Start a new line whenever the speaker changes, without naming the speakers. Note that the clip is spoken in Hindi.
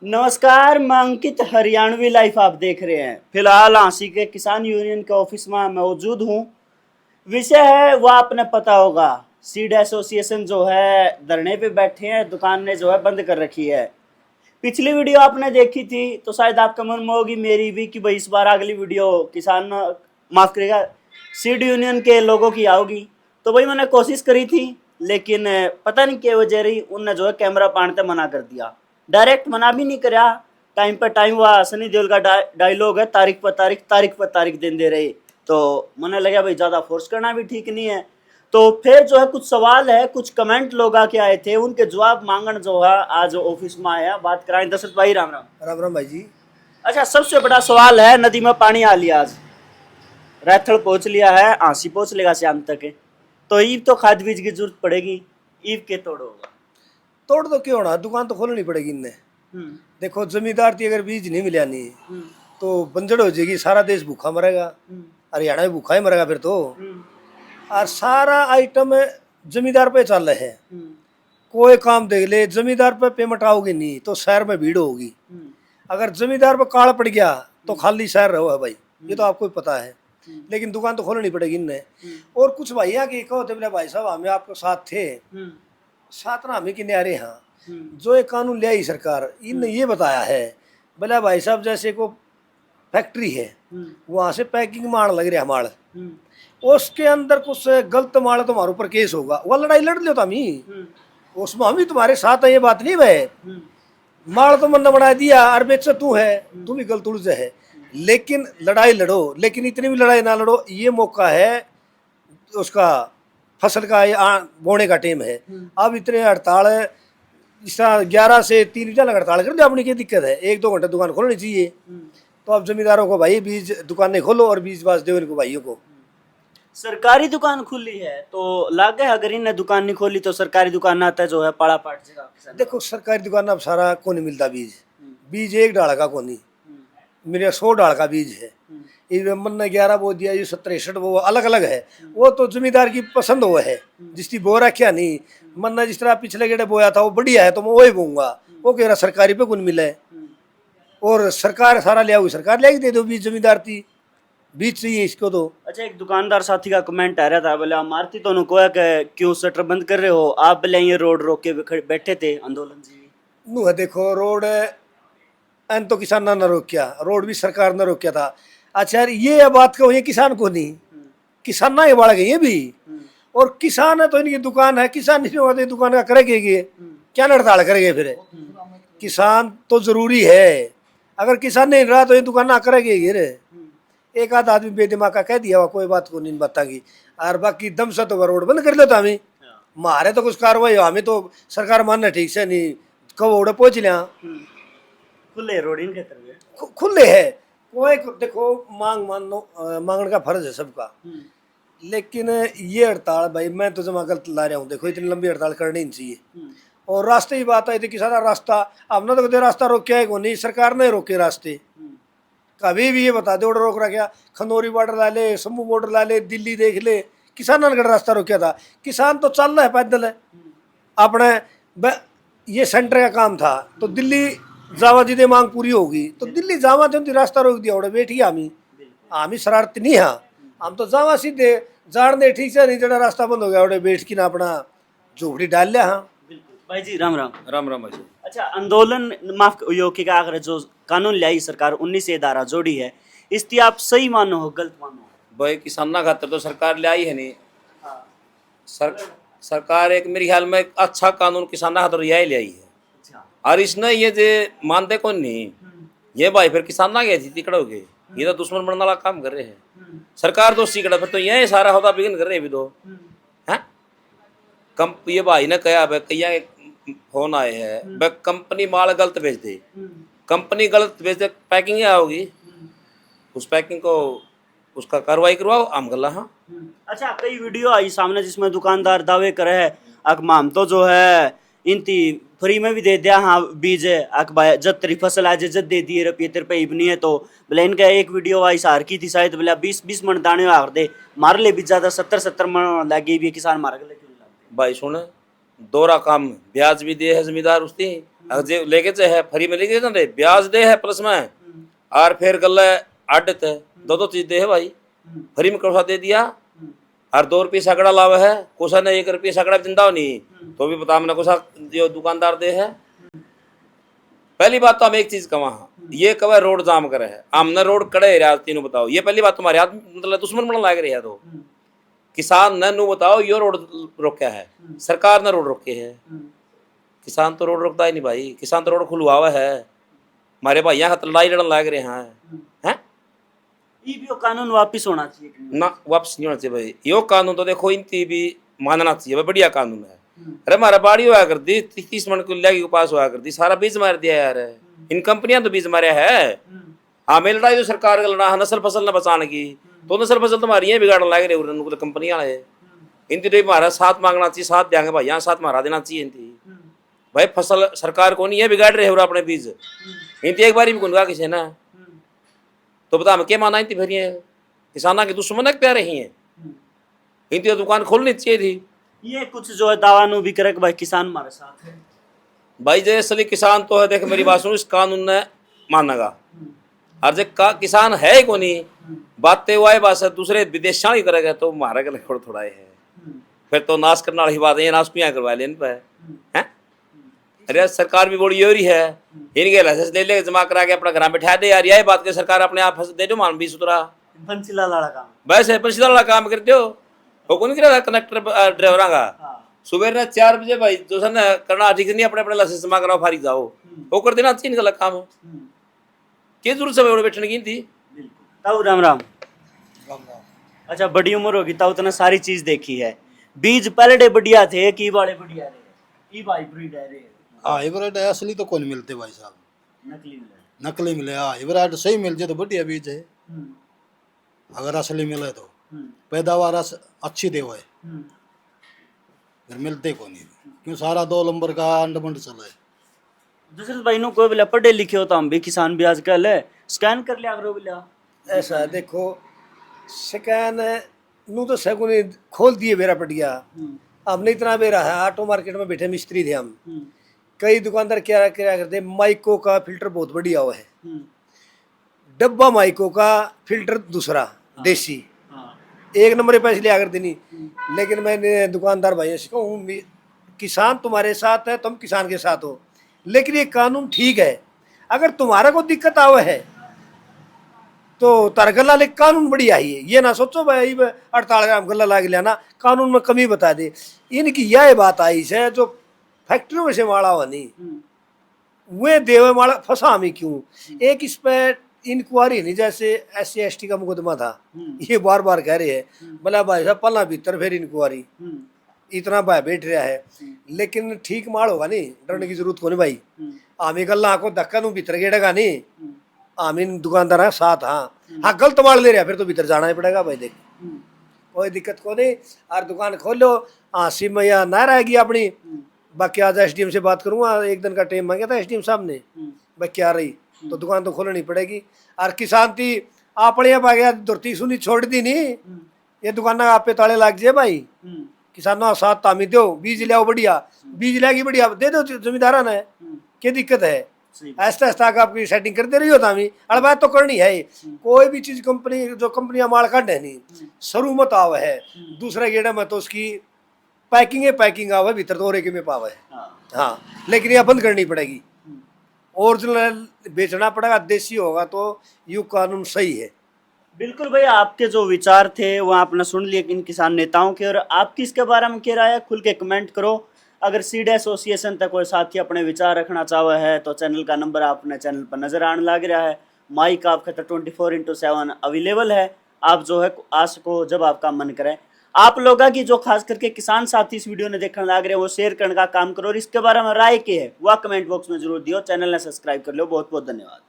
नमस्कार, मैं अंकित हरियाणवी लाइफ आप देख रहे हैं। फिलहाल आंसी के किसान यूनियन के ऑफिस में मौजूद हूँ। विषय है वह आपने पता होगा, सीड एसोसिएशन जो है धरने पे बैठे हैं, दुकान ने जो है बंद कर रखी है। पिछली वीडियो आपने देखी थी तो शायद आपके मन में होगी मेरी भी कि भाई इस बार अगली वीडियो किसान माफ करेगा सीड यूनियन के लोगों की आओगी। तो भाई मैंने कोशिश करी थी, लेकिन पता नहीं क्या वजह रही, उनने जो है कैमरा पाने मना कर दिया। डायरेक्ट मना भी नहीं करा, टाइम पर टाइम वह सनी देओल का डायलॉग है, तारीख पर तारीख तारीख पर तारीख दिन दे रहे। तो मैंने लगा भाई ज़्यादा फोर्स करना भी ठीक नहीं है। तो फिर जो है कुछ सवाल है, कुछ कमेंट लोग आके आए थे, उनके जवाब मांगन जो है आज ऑफिस में आया। बात कराएं दशरथ भाई। राम राम।
राम राम भाई जी।
अच्छा, सबसे बड़ा सवाल है, नदी में पानी आ लिया, आज रैथल पहुंच लिया है, आंसी पहुंच लेगा शाम तक है। तो ईब तो खाद बीज की जरूरत पड़ेगी, ईब के तोड़ होगा।
तोड़ तो क्यों होना, दुकान तो खोलनी पड़ेगी इनने। देखो जमींदार थी अगर बीज नहीं मिला नहीं तो बंजड़ हो जाएगी, सारा देश भूखा मरेगा, हरियाणा में भूखा ही मरेगा फिर तो। और सारा आइटम जमींदार पे चल रहे हैं। कोई काम देख ले, जमींदार पे पेमेंट आओगी नहीं तो शहर में भीड़ होगी। अगर जमींदार पे काल पड़ गया तो खाली शहर रहो है भाई, ये तो आपको पता है। लेकिन दुकान तो खोलनी पड़ेगी इनने। और कुछ भैया की कहो थे, बोले भाई साहब हमें आपके साथ थे, साथ ना हमें किनारे हाँ जो एक कानून ले आई सरकार, इनने ये बताया है, बोला भाई साहब जैसे को फैक्ट्री है वहां से पैकिंग माल लग रहा माल, उसके अंदर कुछ गलत माल है तो हमारे ऊपर केस होगा। वह लड़ाई लड़ लो हम ही, उसमें हम ही तुम्हारे साथ है, ये बात नहीं भाई। माल तो मन बना दिया और बेच तू है, तू भी गलत उलझ है। लेकिन लड़ाई लड़ो, लेकिन इतनी भी लड़ाई ना लड़ो। ये मौका है उसका, फसल का बोने का टाइम है। अब इतने हड़ताल है, इस 11 से 3 बजे लग हड़ताल कर दो, अपनी क्या दिक्कत है, 1-2 घंटे दुकान खोलनी चाहिए। तो अब जमींदारों को भाई बीज दुकानें खोलो और बीज बाज दो इनको भाइयों को।
सरकारी दुकान खुली है तो लागे, अगर इन्हें दुकान नहीं खोली तो सरकारी दुकान आता है जो है पाड़ा पाट जगह।
देखो सरकारी दुकान अब सारा को नहीं मिलता बीज, बीज एक डाल का को नहीं, मेरे 100 डाल का बीज है। ये मन ने 11 बो दिया, ये 17-61 वो अलग अलग है। वो तो जमींदार की पसंद वो है, जिसकी बो रखा नहीं। मन ने जिस तरह पिछले गेड़े बोया था वो बढ़िया है तो मैं वही बोऊंगा, वो कह रहा सरकारी पे गुण मिले। और सरकार सारा ले आओगी, सरकार ले दे दो बीज, जमींदार थी बीज चाहिए इसको तो।
अच्छा, एक दुकानदार साथी का कमेंट आ रहा था, बोले मारती तो उनको क्यों शटर बंद कर रहे हो आप, बोले ये रोड रोक के बैठे थे आंदोलन जी।
नू है देखो रोड एन तो किसान ने रोकिया, रोड भी सरकार ने रोकिया था। अच्छा यार ये बात कहो, ये किसान को नहीं, किसान ना ये बढ़ गई है भी। और किसान है तो इनकी दुकान है, किसान नहीं होगा तो दुकान का करेंगे क्या, हड़ताल करेंगे फिर। किसान तो जरूरी है, अगर किसान नहीं रहा तो ये दुकान ना करेंगे। एक आध आदमी बेदिमाग का कह दिया हुआ, कोई बात को नहीं बता की, और बाकी दम से तो रोड बंद कर लो। तो हमें मारे तो कुछ कार्रवाई हो, हमें तो सरकार मानना ठीक से नहीं, कब उड़े पहुंच लिया।
खुले रोड इनके तरफ
खुले है, कोई देखो मांग मानो, मांगने का फर्ज है सबका। लेकिन ये हड़ताल भाई मैं तो जमा गलत ला रहा हूँ। देखो इतनी लंबी हड़ताल करनी नहीं चाहिए। और रास्ते की बात आई थी कि सारा रास्ता अब ना तो रास्ता रोके है को नहीं, सरकार ने रोके रास्ते। कभी भी ये बता दे रोक रहा क्या, खनौरी बॉर्डर ला ले, शंभू बॉर्डर ला ले, दिल्ली देख ले, किसानों ने रास्ता रोका था। किसान तो चल रहा है पैदल है अपने, ये सेंटर का काम था तो दिल्ली जावा जी मांग पूरी होगी तो दिल्ली जावा थे, रास्ता रोक दिया। बैठी हमी शरारत नहीं, हाँ हम तो जावा सीधे जान दे ठीक से, नहीं जरा रास्ता बंद हो गया उड़े बैठ की ना अपना झोपड़ी डाल लिया। हाँ
भाई जी राम राम।
राम राम भाई।
अच्छा, आंदोलन माफ योगी का आखिर जो कानून लाई सरकार 19 से धारा जोड़ी है, इसकी आप सही मानो हो गलत मानो?
भाई किसाना खातर तो सरकार ले आई है नहीं। सरकार एक मेरे ख्याल में एक अच्छा कानून किसाना खातर यही ले आई है। और इसने ये जे मानते कौन नहीं, ये भाई फिर किसाना गए थी तिकड़ोगे, ये तो दुश्मन बनने वाला काम कर रहे हैं। सरकार तो सीकड़ा फिर तो यही सारा होता बिगन कर रहे हैं भी तो है। कम ये भाई ने कहा कहिया फोन आए हैं, कंपनी माल गलत भेज दे, कंपनी गलत भेज दे, पैकिंग होगी, उस पैकिंग को उसका कार्रवाई करवाओ आम गला। हाँ
अच्छा, कई वीडियो आई सामने जिसमें दुकानदार दावे करे है हम तो जो है इनती फ्री में भी दे दिया, हाँ बीज है जब तेरी फसल आज जब दे दिए रुपये तेरे पे इबनी है। तो बोले इनका एक वीडियो आई सार की थी शायद, बोला 20-20 मन दाने आर दे मार ले भी ज्यादा 70-70 मन लगे भी किसान मार गए।
भाई सुन, दोहरा काम ब्याज भी दे है जमींदार उसकी अगर जे लेके जे है फ्री में लेके ना रे ब्याज दे है प्लस में और फिर गल्ला आड़त है दो चीज दे है भाई फ्री में कोसा दे दिया और 2 रुपये सगड़ा लावे है कोसा ने 1 रुपये सगड़ा जिंदा नहीं तो भी बता मैंने कोसा जो दुकानदार दे है। पहली बात तो हम एक चीज कहा ये कवे रोड जाम करे है हमने रोड कड़े रहा तीनों बताओ ये पहली बात तुम्हारे हाथ मतलब दुश्मन बना लग रही है तो किसान ने नू बताओ ये रोड रोका है सरकार ने रोड रोके है किसान तो रोड रोकता ही नहीं भाई किसान तो रोड खुलवावा है हमारे भाई यहाँ लड़ाई लड़न लग रहे हैं
ये भी कानून वापिस होना चाहिए
ना वापस नहीं होना चाहिए भाई यो कानून तो देखो इनकी भी मानना चाहिए भाई बढ़िया कानून है अरे हमारा बाड़ी हुआ कर दी 30 मन को के पास हुआ कर दी सारा बीज मार दिया यार इन कंपनियां तो बीज मारे है हमें लड़ाई तो सरकार का लड़ा नस्ल फसल न बचाने की तो नस्ल फसल तुम्हारी ये बिगाड़ने लग रहे कंपनियां है इनकी तो हमारा साथ मांगना चाहिए साथ देंगे भाई यहाँ साथ मारा देना चाहिए इनकी भाई फसल सरकार को नहीं है बिगाड़ रहे हो अपने बीज इनकी एक बार भी गुनगा किसी ना तो बता हम क्या माना इनकी फिर किसाना के दुश्मन है प्यारे ही है इनकी तो दुकान खोलनी चाहिए थी
ये कुछ जो है दावा नु भी करे कि भाई किसान हमारे साथ है
भाई जैसे असली किसान तो है देख मेरी बात सुनो इस कानून ने मानेगा और जो किसान है ही को नहीं बातें हुआ है बस दूसरे विदेशा ही करेगा तो हमारा गले थोड़ा है फिर तो नाश करने वाली बात है नाश को यहाँ करवा लेने पे है अरे सरकार भी बड़ी योरी है इनके लाइसेंस ले ले जमा करा के अपना घर बैठा दे यार यही बात के सरकार अपने आप दे दो मान 20 उतरा
पंचीला लाड़ा काम
वैसे पंचीला वाला काम करते हो वो कौन करेगा कनेक्टर ड्राइवर का सुबह ने 4 बजे भाई जो है ना करना ठीक नहीं अपने अपने लाइसेंस जमा कराओ फारिग जाओ वो कर देना चाहिए इनका काम क्या जरूरत है बैठने की थी
ताऊ राम राम अच्छा बड़ी उम्र होगी ताऊ तो सारी चीज देखी है बीज पहले बढ़िया थे की वाले बढ़िया रहे ई भाई ब्रीड है रे
हाइब्रिड असली तो कौन मिलते भाई साहब
नकली मिले
नकली मिले हाइब्रिड सही मिल जाए तो बढ़िया बीज है अगर असली मिले तो पैदावार अच्छी दे है फिर मिलते को नहीं क्यों सारा 2 नंबर का अंडमंड चला है
दूसरे भाई नो कोई बोला पढ़े लिखे हो तो हम भी किसान भी आजकल है स्कैन कर लिया करो बोला
ऐसा देखो स्कैन नू तो सगुन खोल दिए मेरा पटिया हमने इतना बेरा है ऑटो मार्केट में बैठे मिस्त्री थे हम कई दुकानदार क्या क्या करते माइको का फिल्टर बहुत बढ़िया हुआ है डब्बा माइको का फिल्टर दूसरा देसी 1 नंबर पैसे लिया करते नहीं लेकिन मैंने दुकानदार भाइयों से कहूँ किसान तुम्हारे साथ है तुम किसान के साथ हो लेकिन ये कानून ठीक है अगर तुम्हारा को दिक्कत आवे है तो तार गला ले कानून बढ़िया ही है ये ना सोचो भाई 48 ग्राम गला लाग लेना कानून में कमी बता दे इनकी यह बात आई है जो फैक्ट्रियों में से माड़ा हुआ नहीं वे देवे माड़ा फंसा हमें क्यों एक इस पर इंक्वायरी नहीं जैसे SC/ST का मुकदमा था ये बार बार कह रहे हैं बोला भाई साहब पलना भीतर फिर इंक्वायरी इतना भाई बैठ रहा है लेकिन ठीक माड़ होगा नहीं डरने की जरूरत को नहीं भाई हमें गल्ला को धक्का नू भीतर गेड़ेगा नहीं आमीन दुकानदार है साथ हाँ गलत माल ले रहा फिर तो भीतर जाना ही पड़ेगा भाई देख कोई दिक्कत को नहीं और दुकान खोलो हाँ सिम या ना रहेगी अपनी बाकी आज SDM से बात करूँगा 1 दिन का टाइम मांगा था SDM साहब ने भाई क्या रही तो दुकान तो खोलनी पड़ेगी और किसान थी आपने अब आ गया धरती सुनी छोड़ दी नहीं ये दुकान आप पे ताले लाग जाए भाई किसानों साथ तामी दो बीज लियाओ बढ़िया बीज लाएगी बढ़िया दे दो जमींदारा ने क्या दिक्कत है ऐसा ऐसा आपकी सेटिंग करते रही हो तामी अरे बात तो करनी है कोई भी चीज कंपनी जो कंपनियां माल काट है नहीं शुरू मत आवे है दूसरा गेड़ा में तो उसकी पैकिंग आवे भीतर तो और में पावे हाँ लेकिन यह बंद करनी पड़ेगी ओरिजिनल बेचना पड़ेगा देसी होगा तो यू कानून सही है
बिल्कुल भाई आपके जो विचार थे वो आपने सुन लिए इन किसान नेताओं के और आपकी इसके बारे में क्या राय है खुल के कमेंट करो अगर सीड एसोसिएशन तक कोई साथी अपने विचार रखना चाहे है तो चैनल का नंबर अपने चैनल पर नजर आने लग रहा है माइक आपका तो 24/7 अवेलेबल है आप जो है आ सको जब आपका मन करे आप लोग की जो खास करके किसान साथी इस वीडियो ने देखने लग रहे हैं वो शेयर करने का काम करो और इसके बारे में राय क्या है वह कमेंट बॉक्स में जरूर दियो चैनल ने सब्सक्राइब कर लो बहुत बहुत धन्यवाद।